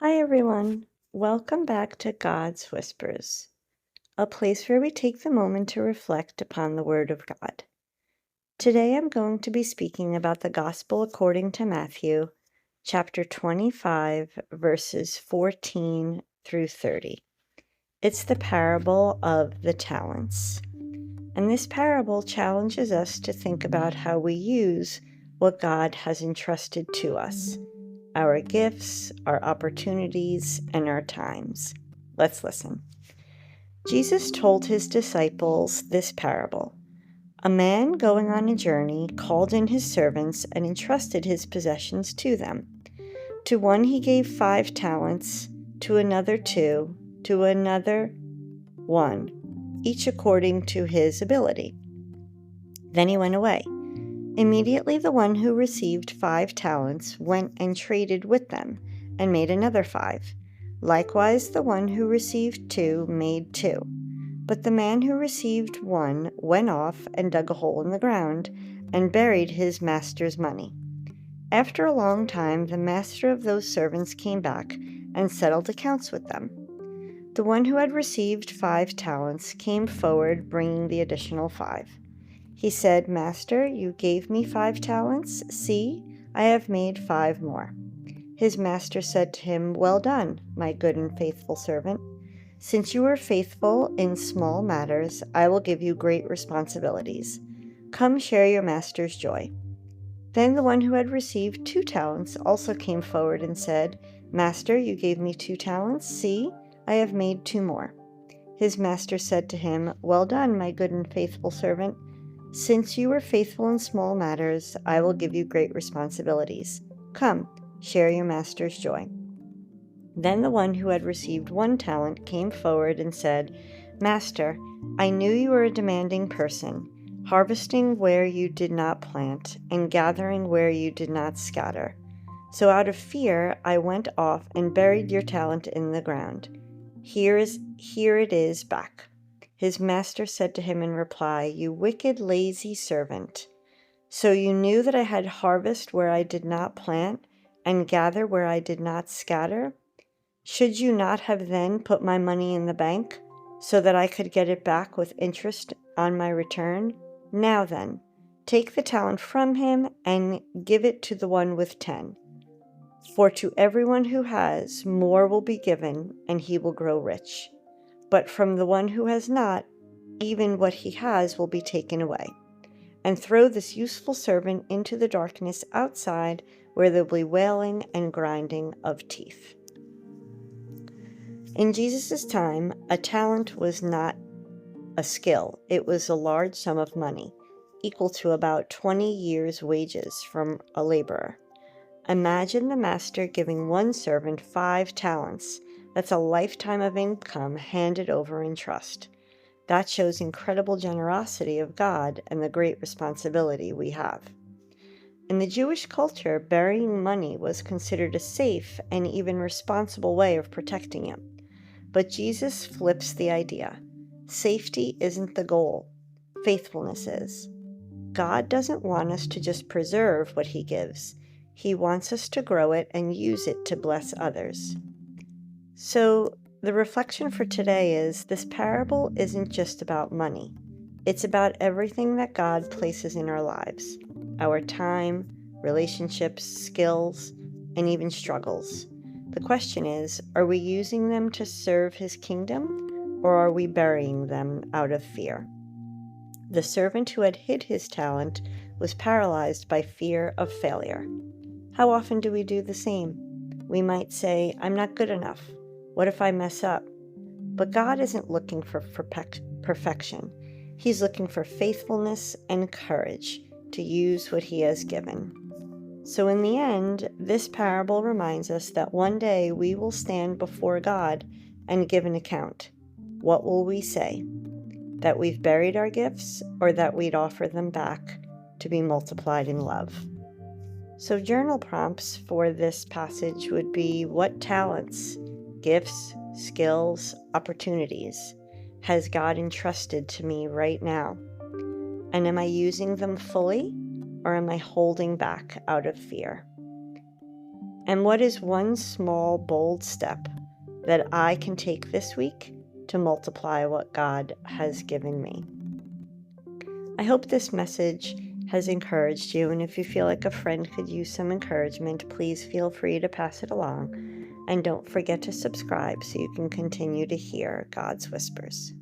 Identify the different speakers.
Speaker 1: Hi, everyone. Welcome back to God's Whispers, a place where we take the moment to reflect upon the Word of God. Today I'm going to be speaking about the Gospel according to Matthew, chapter 25, verses 14 through 30. It's the parable of the talents. And this parable challenges us to think about how we use what God has entrusted to us. Our gifts, our opportunities, and our times. Let's listen. Jesus told his disciples this parable. A man going on a journey called in his servants and entrusted his possessions to them. To one he gave 5 talents, to another 2, to another 1, each according to his ability. Then he went away. Immediately the one who received 5 talents went and traded with them, and made another 5. Likewise the one who received 2 made 2. But the man who received 1 went off and dug a hole in the ground, and buried his master's money. After a long time the master of those servants came back, and settled accounts with them. The one who had received 5 talents came forward, bringing the additional 5. He said, Master, you gave me 5 talents. See, I have made 5 more. His master said to him, Well done, my good and faithful servant. Since you were faithful in small matters, I will give you great responsibilities. Come share your master's joy. Then the one who had received 2 talents also came forward and said, Master, you gave me 2 talents. See, I have made 2 more. His master said to him, Well done, my good and faithful servant. Since you were faithful in small matters, I will give you great responsibilities. Come, share your master's joy. Then the one who had received 1 talent came forward and said, Master, I knew you were a demanding person, harvesting where you did not plant, and gathering where you did not scatter. So out of fear I went off and buried your talent in the ground. Here it is back. His master said to him in reply, You wicked, lazy servant. So you knew that I had harvest where I did not plant, and gather where I did not scatter? Should you not have then put my money in the bank, so that I could get it back with interest on my return? Now then, take the talent from him and give it to the one with 10. For to everyone who has, more will be given, and he will grow rich. But from the one who has not, even what he has will be taken away. And throw this useful servant into the darkness outside, where there will be wailing and grinding of teeth. In Jesus' time, a talent was not a skill. It was a large sum of money, equal to about 20 years' wages from a laborer. Imagine the master giving one servant 5 talents. That's a lifetime of income handed over in trust. That shows incredible generosity of God and the great responsibility we have. In the Jewish culture, burying money was considered a safe and even responsible way of protecting it. But Jesus flips the idea. Safety isn't the goal. Faithfulness is. God doesn't want us to just preserve what He gives. He wants us to grow it and use it to bless others. So the reflection for today is this parable isn't just about money. It's about everything that God places in our lives. Our time, relationships, skills, and even struggles. The question is, are we using them to serve His kingdom, or are we burying them out of fear? The servant who had hid his talent was paralyzed by fear of failure. How often do we do the same? We might say, I'm not good enough. What if I mess up? But God isn't looking for perfection. He's looking for faithfulness and courage to use what He has given. So in the end, this parable reminds us that one day we will stand before God and give an account. What will we say? That we've buried our gifts, or that we'd offer them back to be multiplied in love? So journal prompts for this passage would be, what talents, gifts, skills, opportunities has God entrusted to me right now? And am I using them fully, or am I holding back out of fear? And what is one small, bold step that I can take this week to multiply what God has given me? I hope this message has encouraged you, and if you feel like a friend could use some encouragement, please feel free to pass it along. And don't forget to subscribe so you can continue to hear God's whispers.